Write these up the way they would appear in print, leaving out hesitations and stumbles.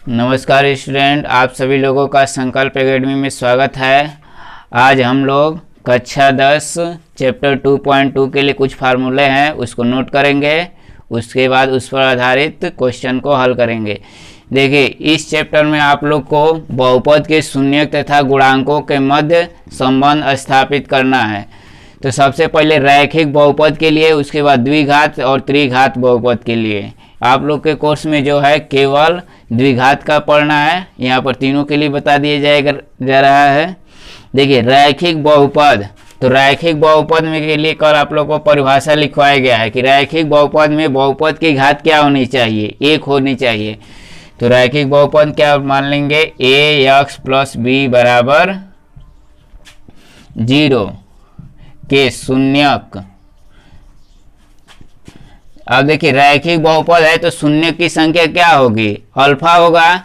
नमस्कार स्टूडेंट, आप सभी लोगों का संकल्प एकेडमी में स्वागत है। आज हम लोग कक्षा 10 चैप्टर 2.2 के लिए कुछ फार्मूले हैं उसको नोट करेंगे। उसके बाद उस पर आधारित क्वेश्चन को हल करेंगे। देखिए, इस चैप्टर में आप लोग को बहुपद के शून्यक तथा गुणांकों के मध्य संबंध स्थापित करना है। तो सबसे पहले रैखिक बहुपद के लिए, उसके बाद द्विघात और त्रिघात बहुपद के लिए। आप लोग के कोर्स में जो है केवल द्विघात का पढ़ना है, यहाँ पर तीनों के लिए बता दिया जा रहा है। देखिए, रैखिक बहुपद, तो रैखिक बहुपद में के लिए कल आप लोग को परिभाषा लिखवाया गया है कि रैखिक बहुपद में बहुपद की घात क्या होनी चाहिए, एक होनी चाहिए। तो रैखिक बहुपद क्या मान लेंगे, ए एक्स प्लस बी बराबर 0 के शून्यक। अब देखिए, रैखिक बहुपद है तो शून्य की संख्या क्या होगी, अल्फा होगा।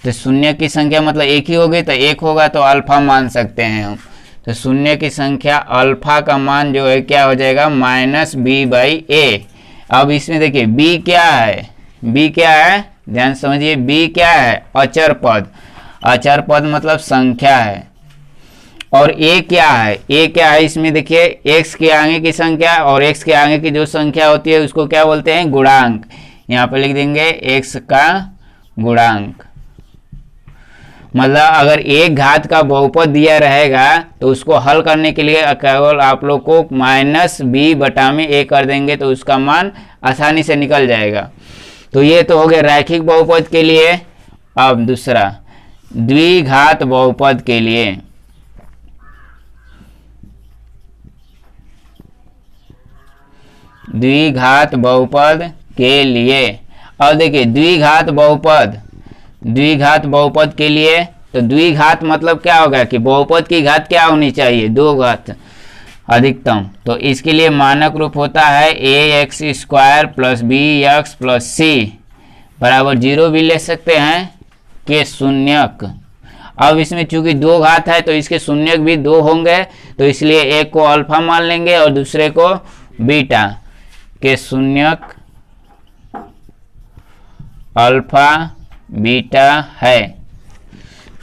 तो शून्य की संख्या मतलब एक ही होगी, तो एक होगा तो अल्फा मान सकते हैं हम। तो शून्य की संख्या अल्फा का मान जो है क्या हो जाएगा, -b/a। अब इसमें देखिए b क्या है, b क्या है, ध्यान समझिए, b क्या है, अचर पद। अचर पद मतलब संख्या है। और a क्या है, a क्या है, इसमें देखिए x के आगे की संख्या और x के आगे की जो संख्या होती है उसको क्या बोलते हैं, गुणांक। यहाँ पर लिख देंगे x का गुणांक। मतलब अगर एक घात का बहुपद दिया रहेगा तो उसको हल करने के लिए केवल आप लोग को -b/a कर देंगे तो उसका मान आसानी से निकल जाएगा। तो ये तो हो गया रैखिक बहुपद के लिए। अब दूसरा, द्विघात बहुपद के लिए। द्विघात बहुपद के लिए, अब देखिए द्विघात बहुपद के लिए, तो द्विघात मतलब क्या होगा कि बहुपद की घात क्या होनी चाहिए, 2 घात अधिकतम। तो इसके लिए मानक रूप होता है ax² + bx + c बराबर 0 भी ले सकते हैं के शून्यक। अब इसमें चूंकि 2 घात है तो इसके शून्यक भी 2 होंगे, तो इसलिए एक को अल्फा मान लेंगे और दूसरे को बीटा के शून्यक अल्फा बीटा है।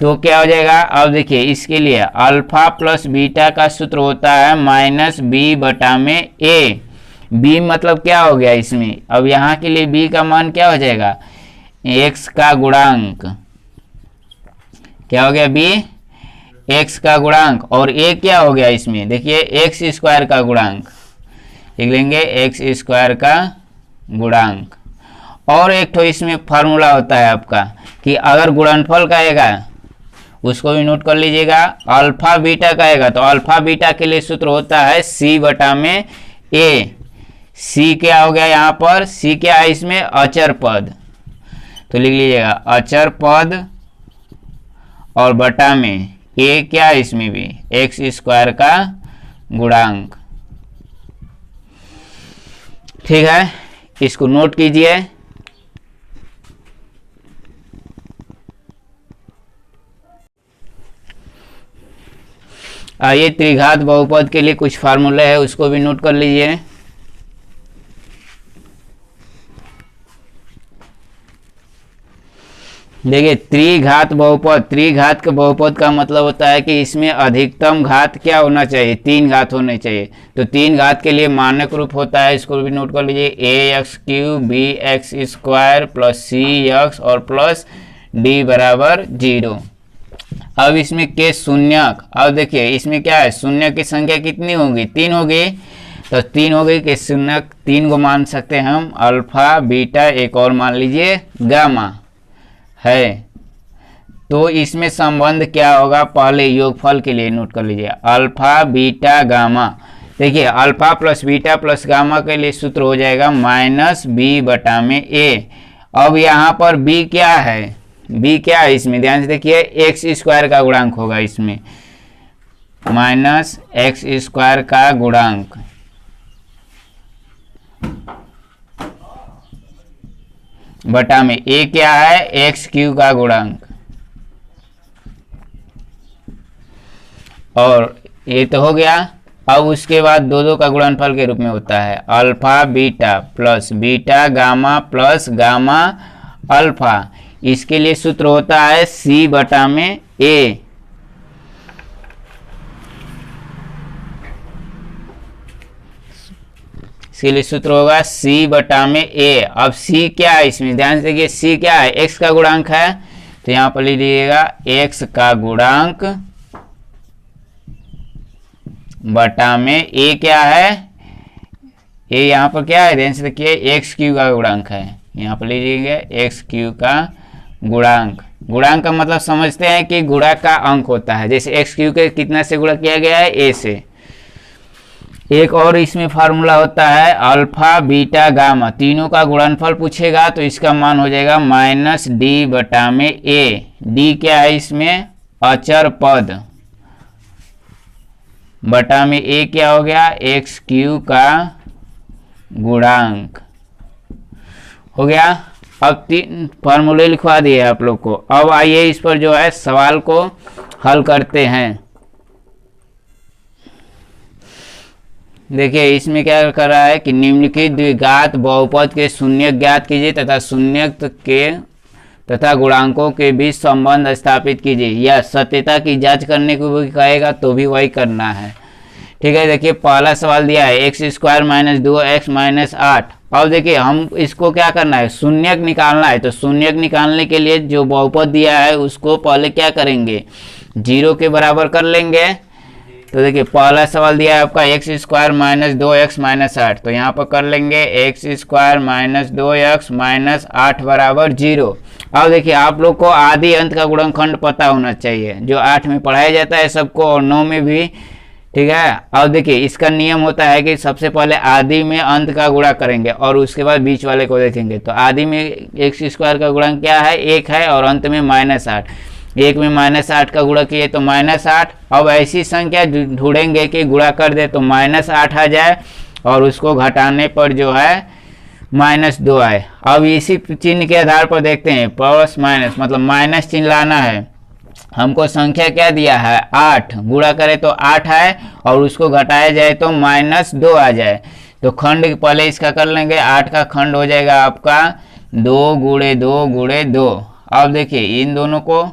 तो क्या हो जाएगा, अब देखिए इसके लिए अल्फा प्लस बीटा का सूत्र होता है -b/a। b मतलब क्या हो गया इसमें, अब यहाँ के लिए b का मान क्या हो जाएगा, x का गुणांक। क्या हो गया, b x का गुणांक, और a क्या हो गया इसमें, देखिए x² का गुणांक लिख लेंगे, x² का गुणांक। और एक तो इसमें फार्मूला होता है आपका कि अगर गुणनफल कहेगा उसको भी नोट कर लीजिएगा। अल्फा बीटा कहेगा तो अल्फा बीटा के लिए सूत्र होता है c/a। c क्या हो गया यहाँ पर, c क्या है इसमें, अचर पद। तो लिख लीजिएगा अचर पद और बटा में a क्या है इसमें भी, x² का गुणांक। ठीक है, इसको नोट कीजिए। आइए त्रिघात बहुपद के लिए कुछ फार्मूले है उसको भी नोट कर लीजिए। देखिए, त्रिघात के बहुपद का मतलब होता है कि इसमें अधिकतम घात क्या होना चाहिए, 3 घात होने चाहिए। तो 3 घात के लिए मानक रूप होता है, इसको भी नोट कर लीजिए, ax³ bx² + cx और प्लस d बराबर 0। अब इसमें के शून्यक, अब देखिए इसमें क्या है, शून्य की संख्या कितनी होगी, 3 होगी। तो 3 हो गई के शून्यक 3 को मान सकते हैं हम, अल्फा बीटा, एक और मान लीजिए गामा है। तो इसमें संबंध क्या होगा, पहले योगफल के लिए नोट कर लीजिए, अल्फा बीटा गामा। देखिए alpha plus beta plus gamma के लिए सूत्र हो जाएगा -b/a। अब यहाँ पर b क्या है, b क्या है इसमें, ध्यान से देखिए x² का गुणांक होगा इसमें, -x² का गुणांक बटा में a क्या है, x³ का गुणांक। और ये तो हो गया। अब उसके बाद दो का गुणनफल के रूप में होता है alpha beta plus beta gamma plus gamma alpha. इसके लिए सूत्र होता है C बटा में A। इसके लिए सूत्र होगा C बटा में A। अब C क्या है, इसमें ध्यान से देखिए C क्या है, x का गुणांक है, तो यहाँ पर लीजिएगा x का गुणांक बटा में A क्या है, A यहाँ पर क्या है, ध्यान से देखिए एक्स क्यू का गुणांक है, यहाँ पर लीजिएगा एक्स क्यू का गुणांक। गुणांक का मतलब समझते हैं कि गुणा का अंक होता है, जैसे एक्स क्यू के कितना से गुणा किया गया है, ए से। एक और इसमें फार्मूला होता है अल्फा बीटा गामा, तीनों का गुणनफल पूछेगा तो इसका मान हो जाएगा माइनस डी बटा में ए। डी क्या है इसमें, अचर पद, बटा में ए क्या हो गया, एक्स क्यू का गुणांक हो गया। अब तीन फार्मूले लिखवा दिए आप लोग को। अब आइए इस पर जो है सवाल को हल करते हैं। देखिए इसमें क्या कर रहा है कि निम्नलिखित द्विघात बहुपद के शून्यक ज्ञात कीजिए तथा शून्यक के तथा गुणांकों के बीच संबंध स्थापित कीजिए, या सत्यता की जांच करने को भी कहेगा तो भी वही करना है। ठीक है, देखिए पहला सवाल दिया है x square minus 2x minus 8। अब देखिए हम इसको क्या करना है, शून्यक निकालना है। तो शून्यक निकालने के लिए जो बहुपद दिया है उसको पहले क्या करेंगे, 0 के बराबर कर लेंगे। तो देखिए पहला सवाल दिया है आपका x square minus 2x minus 8, तो यहाँ पर कर लेंगे x square minus 2x minus 8 बराबर 0। अब देखिए आप लोग को आदि अंत का गुणनखंड पता होना चाहिए, जो 8 में पढ़ाया जाता है सबको और 9 में भी। ठीक है, अब देखिए इसका नियम होता है कि सबसे पहले आदि में अंत का गुणा करेंगे और उसके बाद बीच वाले को देखेंगे। तो आदि में एक्स स्क्वायर का गुणा क्या है, 1 है, और अंत में माइनस 8। 1 में माइनस 8 का गुणा किए तो माइनस 8। अब ऐसी संख्या ढूंढेंगे कि गुणा कर दे तो माइनस 8 आ जाए और उसको घटाने पर जो है माइनस 2 आए। अब इसी चिन्ह के आधार पर देखते हैं, प्लस माइनस मतलब माइनस चिन्ह लाना है। हमको संख्या क्या दिया है, 8, गुणा करें तो 8 है और उसको घटाया जाए तो माइनस 2 आ जाए। तो खंड पहले इसका कर लेंगे, 8 का खंड हो जाएगा आपका 2 गुणे 2 गुणे 2। अब देखिए इन दोनों को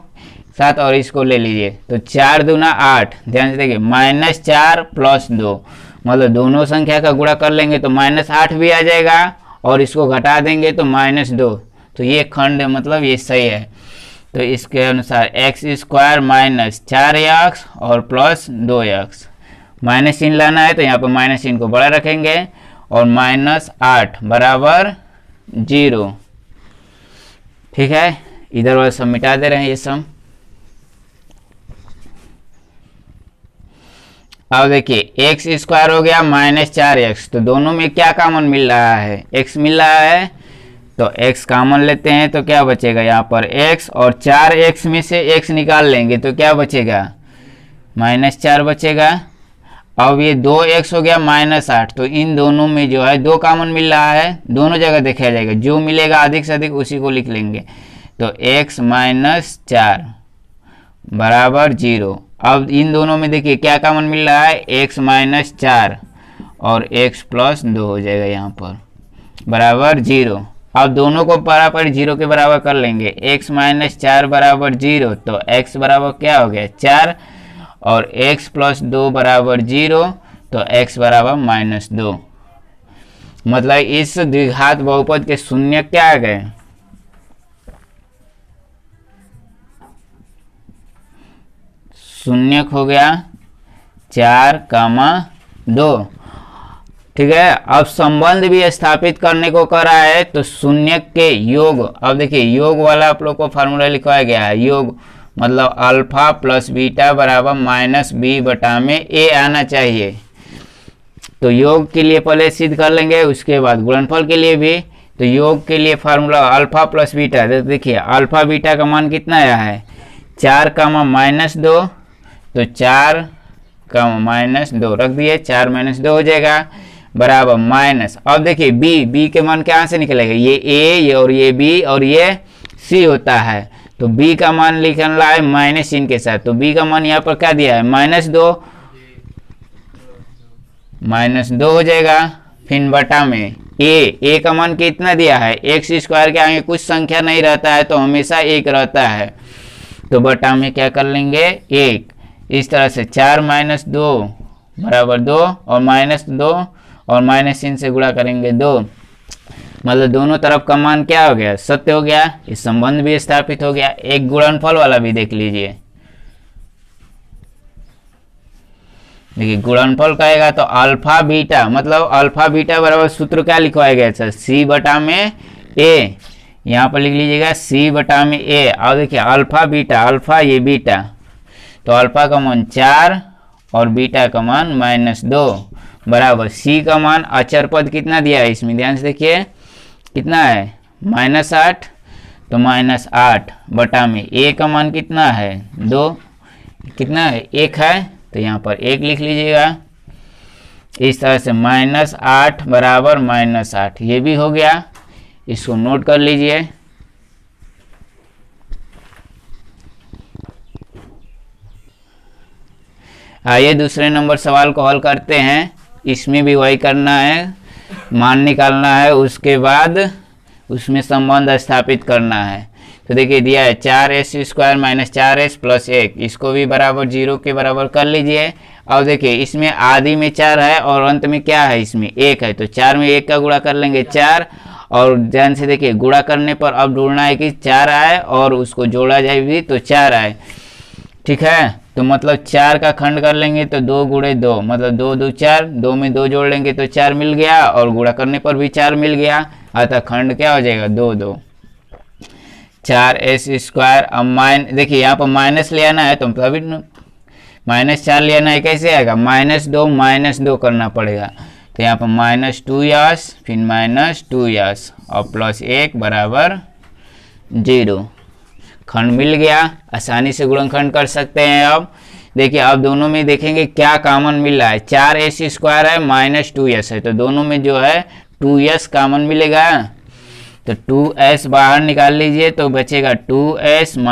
साथ और इसको ले लीजिए, तो 4 दूना 8, ध्यान से देखिए माइनस 4 प्लस 2, मतलब दोनों संख्या का गुणा कर लेंगे तो माइनस 8 भी आ जाएगा और इसको घटा देंगे तो माइनस 2। तो ये खंड मतलब ये सही है। तो इसके अनुसार एक्स स्क्वायर माइनस 4x और प्लस 2x, माइनस चिन्ह लाना है तो यहाँ पर माइनस चिन्ह को बड़ा रखेंगे और माइनस 8 बराबर 0। ठीक है, इधर वाला सब मिटा दे रहे हैं ये सब। अब देखिए एक्स स्क्वायर हो गया माइनस 4x, तो दोनों में क्या कॉमन मिल रहा है, x मिल रहा है, तो x कॉमन लेते हैं तो क्या बचेगा यहाँ पर x, और 4x में से x निकाल लेंगे तो क्या बचेगा, माइनस 4 बचेगा। अब ये 2x हो गया माइनस 8, तो इन दोनों में जो है 2 कॉमन मिल रहा है, दोनों जगह देखा जाएगा, जो मिलेगा अधिक से अधिक उसी को लिख लेंगे। तो x माइनस 4 बराबर 0। अब इन दोनों में देखिए क्या कॉमन मिल रहा है, x माइनस 4 और x प्लस 2 हो जाएगा यहाँ पर बराबर 0। अब दोनों को बराबर 0 के बराबर कर लेंगे, x माइनस 4 बराबर 0, तो x बराबर क्या हो गया 4 और x प्लस 2 बराबर 0, तो x बराबर माइनस 2। मतलब इस द्विघात बहुपद के शून्य क्या आ गए, शून्यक हो गया 4,2। ठीक है, अब संबंध भी स्थापित करने को करा है तो शून्यक के योग। अब देखिए योग वाला आप लोग को फार्मूला लिखवाया गया है, योग मतलब अल्फा प्लस बीटा बराबर माइनस बी बटा में ए आना चाहिए। तो योग के लिए पहले सिद्ध कर लेंगे, उसके बाद गुणनफल के लिए भी। तो योग के लिए फार्मूला अल्फा प्लस बीटा, देखिए अल्फा बीटा का मान कितना आया है 4 कामा माइनस 2, तो 4 कामा माइनस 2 रख दिए, 4 माइनस 2 हो जाएगा बराबर माइनस। अब देखिए बी के मान कहाँ से निकलेगा, ये ए, ये और ये बी और ये सी होता है। तो बी का मान लिखना है माइनस चिन्ह के साथ, तो बी का मान यहाँ पर क्या दिया है माइनस 2 हो जाएगा। फिर बटा में ए का मान कितना दिया है, एक्स स्क्वायर के आगे कुछ संख्या नहीं रहता है तो हमेशा एक रहता है, तो बटा में क्या कर लेंगे 1। इस तरह से 4 - 2 बराबर 2 और -2 और माइनस चिन्ह से गुणा करेंगे 2, मतलब दोनों तरफ का मान क्या हो गया, सत्य हो गया। इस संबंध भी स्थापित हो गया। एक गुणनफल वाला भी देख लीजिए। देखिए गुणनफल कहेगा तो अल्फा बीटा, मतलब अल्फा बीटा बराबर सूत्र क्या लिखवाया गया था, सी बटा में ए। यहाँ पर लिख लीजिएगा सी बटा में ए। और देखिए अल्फा बीटा, अल्फा ये बीटा, तो अल्फा का मान 4 और बीटा का मान -2 बराबर सी का मान अचर पद कितना दिया है इसमें, ध्यान से देखिए कितना है -8, तो -8 बटा में ए का मान कितना है 2, कितना है 1 है, तो यहाँ पर 1 लिख लीजिएगा। इस तरह से -8 बराबर -8 ये भी हो गया, इसको नोट कर लीजिए। आइए दूसरे नंबर सवाल को हल करते हैं। इसमें भी वही करना है, मान निकालना है, उसके बाद उसमें संबंध स्थापित करना है। तो देखिए दिया है 4s² - 4s + 1, इसको भी बराबर 0 के बराबर कर लीजिए। और देखिए इसमें आदि में 4 है और अंत में क्या है, इसमें 1 है, तो 4 में 1 का गुणा कर लेंगे 4। और ध्यान से देखिए गुणा करने पर अब ढूंढना है कि 4 आए और उसको जोड़ा जाए भी तो 4 आए, ठीक है। तो मतलब 4 का खंड कर लेंगे तो 2 × 2 मतलब 2 × 2 = 4, 2 में 2 जोड़ लेंगे तो 4 मिल गया और गुणा करने पर भी 4 मिल गया, अतः खंड क्या हो जाएगा 2 2 4s²। अब देखिए यहाँ पर माइनस ले आना है तो तभी -4 ले आना है, कैसे आएगा -2 -2 करना पड़ेगा, तो यहाँ पर -2s फिर -2s और +1 बराबर 0, खंड मिल गया। आसानी से गुणनखंड कर सकते हैं। अब देखिए अब दोनों में देखेंगे क्या कॉमन मिल रहा है, 4s² है -2s है, तो दोनों में जो है 2s कॉमन मिलेगा, तो 2s बाहर निकाल लीजिए तो बचेगा 2s -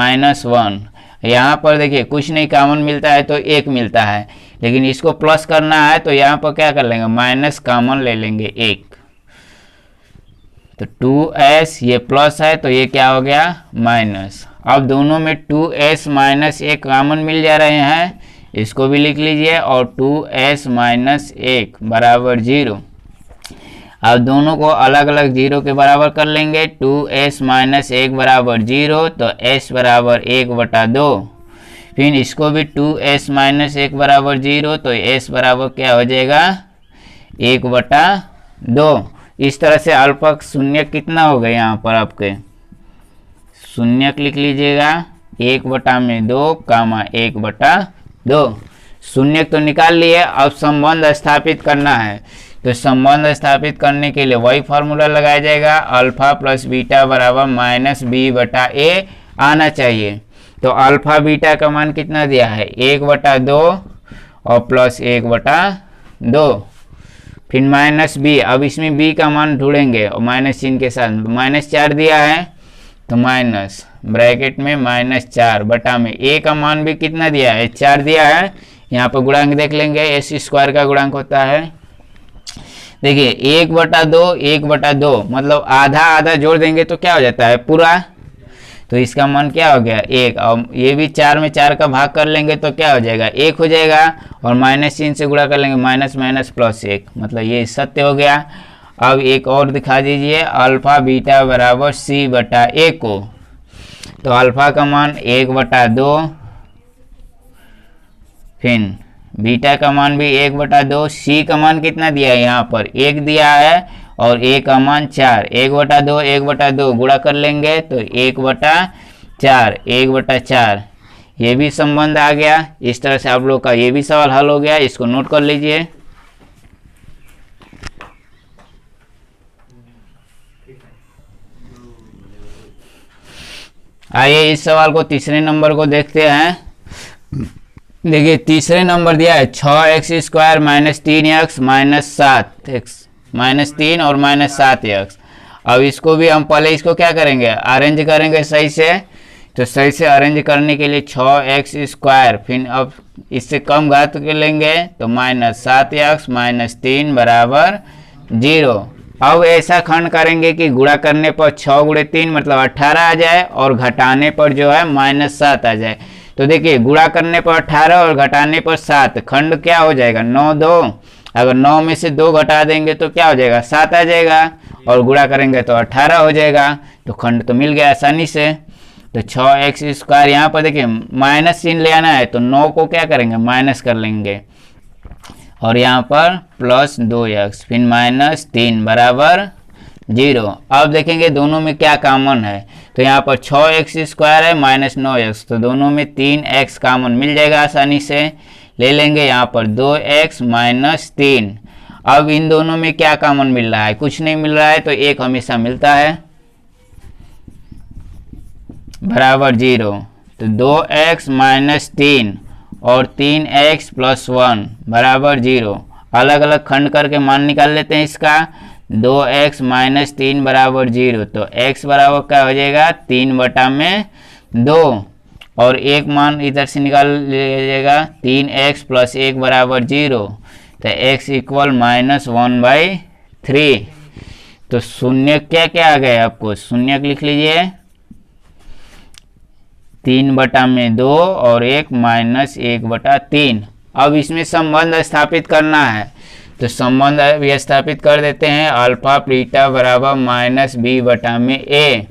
1। यहाँ पर देखिए कुछ नहीं कॉमन मिलता है तो 1 मिलता है, लेकिन इसको प्लस करना है तो यहाँ पर क्या कर लेंगे माइनस कॉमन ले लेंगे 1, तो 2s ये प्लस है तो ये क्या हो गया माइनस। अब दोनों में 2s - 1 कॉमन मिल जा रहे हैं, इसको भी लिख लीजिए, और 2s - 1 बराबर 0। अब दोनों को अलग अलग 0 के बराबर कर लेंगे, 2s - 1 बराबर 0, तो s बराबर 1/2। फिर इसको भी 2s - 1 बराबर 0, तो s बराबर क्या हो जाएगा 1/2। इस तरह से अल्पा शून्य कितना हो गया, यहाँ पर आपके शून्य लिख लीजिएगा 1/2, 1/2। शून्य तो निकाल लिए, अब संबंध स्थापित करना है, तो संबंध स्थापित करने के लिए वही फार्मूला लगाया जाएगा, अल्फा + बीटा बराबर -b/a आना चाहिए। तो अल्फा बीटा का मान कितना दिया है 1/2 और +1/2, फिर -b। अब इसमें b का मान ढूंढेंगे और माइनस चिन्ह के साथ, -4 दिया है तो माइनस ब्रैकेट में -4 बटा में a का मान भी कितना दिया है 4 दिया है। यहाँ पर गुणांक देख लेंगे, s² का गुणांक होता है, देखिए 1/2 1/2 मतलब आधा आधा जोड़ देंगे तो क्या हो जाता है पूरा, तो इसका मान क्या हो गया 1। और ये भी 4 में 4 का भाग कर लेंगे तो क्या हो जाएगा 1 हो जाएगा, और माइनस चिन्ह से गुणा कर लेंगे -+1 मतलब ये सत्य हो गया। अब एक और दिखा दीजिए, अल्फा बीटा बराबर c/a को, तो अल्फा का मान 1/2, फिर बीटा का मान भी 1/2, सी का मान कितना दिया है यहाँ पर 1 दिया है और a का मान 4, 1/2 1/2 गुणा कर लेंगे तो 1/4 1/4, ये भी संबंध आ गया। इस तरह से आप लोग का ये भी सवाल हल हो गया, इसको नोट कर लीजिए। आइए इस सवाल को तीसरे नंबर को देखते हैं। देखिए तीसरे नंबर दिया है 6x² - 3x - 7x -3 और -7x। अब इसको भी हम पहले इसको क्या करेंगे अरेंज करेंगे सही से, तो सही से अरेंज करने के लिए 6x², फिर अब इससे कम घात के लेंगे तो -7x - 3 बराबर 0। अब ऐसा खंड करेंगे कि गुणा करने पर 6 गुणे 3 मतलब 18 आ जाए और घटाने पर जो है -7 आ जाए। तो देखिए गुणा करने पर 18 और घटाने पर 7, खंड क्या हो जाएगा 9 2। अगर 9 में से 2 घटा देंगे तो क्या हो जाएगा 7 आ जाएगा, और गुणा करेंगे तो 18 हो जाएगा। तो खंड तो मिल गया आसानी से। तो 6x², यहाँ पर देखिए माइनस चिन्ह ले आना है तो 9 को क्या करेंगे माइनस कर लेंगे, और यहाँ पर +2x फिर -3 बराबर 0। अब देखेंगे दोनों में क्या कॉमन है, तो यहाँ पर 6x² है -9x, तो दोनों में 3x कॉमन मिल जाएगा आसानी से, ले लेंगे यहाँ पर 2x -3। अब इन दोनों में क्या कॉमन मिल रहा है, कुछ नहीं मिल रहा है, तो एक हमेशा मिलता है बराबर 0। तो 2x -3 और 3x + 1 बराबर 0। अलग अलग खंड करके मान निकाल लेते हैं इसका। 2x -3 बराबर 0, तो x बराबर क्या हो जाएगा 3/2, और एक मान इधर से निकाल लीजिएगा 3x + 1 बराबर 0, तो x = -1/3। तो शून्य क्या क्या आ गया आपको, शून्य लिख लीजिए 3/2 और एक -1/3। अब इसमें संबंध स्थापित करना है, तो संबंध भी स्थापित कर देते हैं। अल्फा बीटा बराबर -b/a।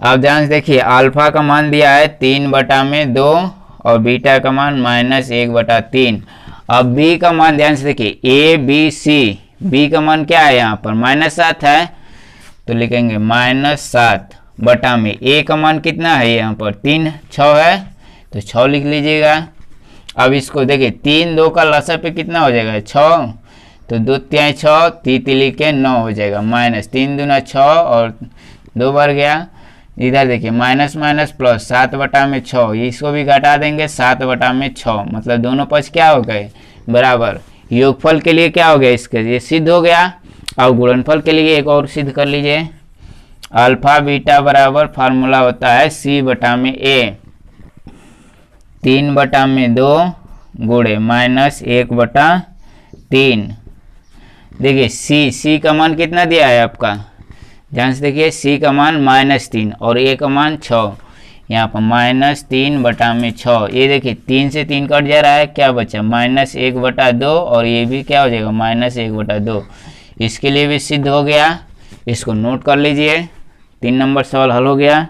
अब ध्यान से देखिए अल्फा का मान दिया है 3/2 और बीटा का मान -1/3। अब b का मान ध्यान से देखिए a b c, b का मान क्या है यहाँ पर -7 है, तो लिखेंगे -7/, a का मान कितना है यहाँ पर 3 6 है, तो 6 लिख लीजिएगा। अब इसको देखिए 3 2 का लसा पे कितना हो जाएगा 6, तो 2 3 6 3 के 9 हो जाएगा, -3 दूना 6 और 2 बार गया। इधर देखिए माइनस माइनस प्लस 7/6, इसको भी घटा देंगे 7/6, मतलब दोनों पक्ष क्या हो गए बराबर। योगफल के लिए क्या हो गया इसके, ये सिद्ध हो गया। अब गुणनफल के लिए एक और सिद्ध कर लीजिए। अल्फा बीटा बराबर फार्मूला होता है C/A, 3/2 गुणे -1/3। देखिए C का मान कितना दिया है आपका, ध्यान से देखिए C का मान -3 और A का मान 6, यहाँ पर -3/6। ये देखिए 3 से 3 कट जा रहा है, क्या बचा -1/2, और ये भी क्या हो जाएगा -1/2। इसके लिए भी सिद्ध हो गया, इसको नोट कर लीजिए। 3 नंबर सवाल हल हो गया।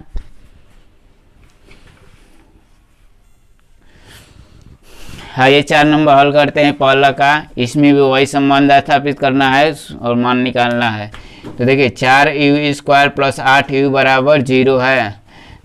हाँ, ये 4 नंबर हल करते हैं पहला का। इसमें भी वही संबंध स्थापित करना है और मान निकालना है। तो देखिए 4u² + 8u बराबर 0 है,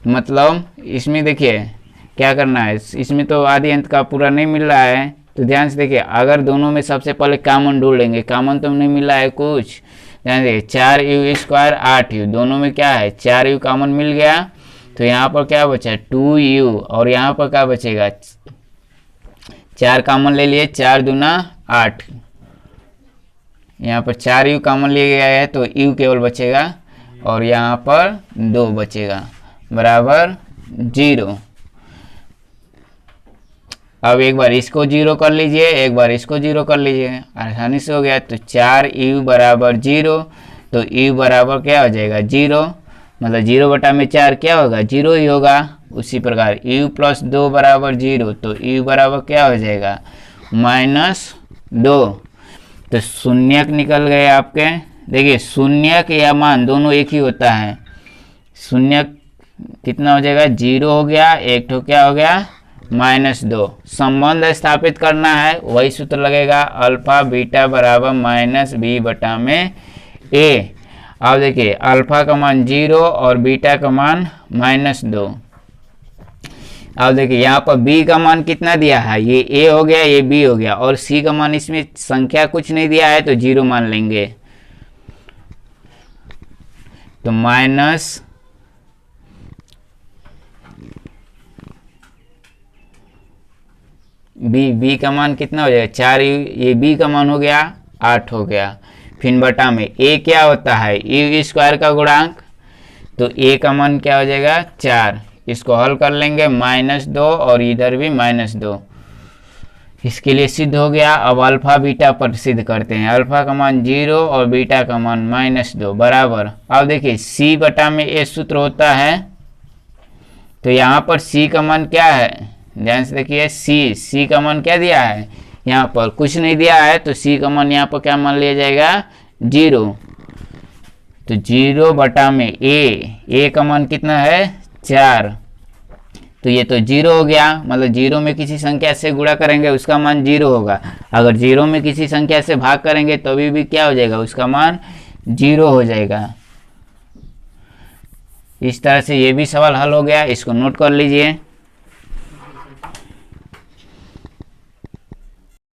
मतलब इसमें देखिए क्या करना है, इसमें तो आदि अंत का पूरा नहीं मिल रहा है, तो ध्यान से देखिए अगर दोनों में सबसे पहले कॉमन ढूंढेंगे, कॉमन तो नहीं मिला है कुछ। ध्यान देखिए 4u² 8u, दोनों में क्या है 4u कॉमन मिल गया, तो यहाँ पर क्या बचा 2u, और यहाँ पर क्या बचेगा 4 कॉमन ले लिए, 4 दूना 8, यहाँ पर 4u कॉमन लिया गया है तो u केवल बचेगा, और यहाँ पर 2 बचेगा बराबर 0। अब एक बार इसको 0 कर लीजिए, एक बार इसको 0 कर लीजिए, आसानी से हो गया। तो 4u बराबर 0, तो u बराबर क्या हो जाएगा 0, मतलब 0/4 क्या होगा 0 ही होगा। उसी प्रकार u + 2 बराबर 0, तो u बराबर क्या हो जाएगा -2। तो शून्यक निकल गए आपके। देखिए शून्यक या मान दोनों एक ही होता है। शून्यक कितना हो जाएगा 0 हो गया, एक ठो क्या हो गया -2। संबंध स्थापित करना है, वही सूत्र लगेगा अल्फा बीटा बराबर -b/a। अब देखिए अल्फा का मान 0 और बीटा का मान -2। अब देखिए यहाँ पर b का मान कितना दिया है, ये a हो गया, ये b हो गया, और c का मान इसमें संख्या कुछ नहीं दिया है तो 0 मान लेंगे। तो b का मान कितना हो जाएगा 4, ये b का मान हो गया 8 हो गया। फिर बटा में a क्या होता है u² का गुणांक, तो a का मान क्या हो जाएगा 4। इसको हल कर लेंगे -2 और इधर भी -2, इसके लिए सिद्ध हो गया। अब अल्फा बीटा पर सिद्ध करते हैं। अल्फा का मान 0 और बीटा का मान -2 बराबर। अब देखिए c बटा में a सूत्र होता है, तो यहाँ पर c का मान क्या है, ध्यान से देखिए। c का मान क्या दिया है, यहाँ पर कुछ नहीं दिया है, तो c का मान यहाँ पर क्या मान लिया जाएगा, 0। तो 0 बटा में a का मान कितना है, 4। तो ये तो 0 हो गया, मतलब 0 में किसी संख्या से गुणा करेंगे उसका मान 0 होगा। अगर 0 में किसी संख्या से भाग करेंगे तो भी क्या हो जाएगा, उसका मान 0 हो जाएगा। इस तरह से ये भी सवाल हल हो गया, इसको नोट कर लीजिए।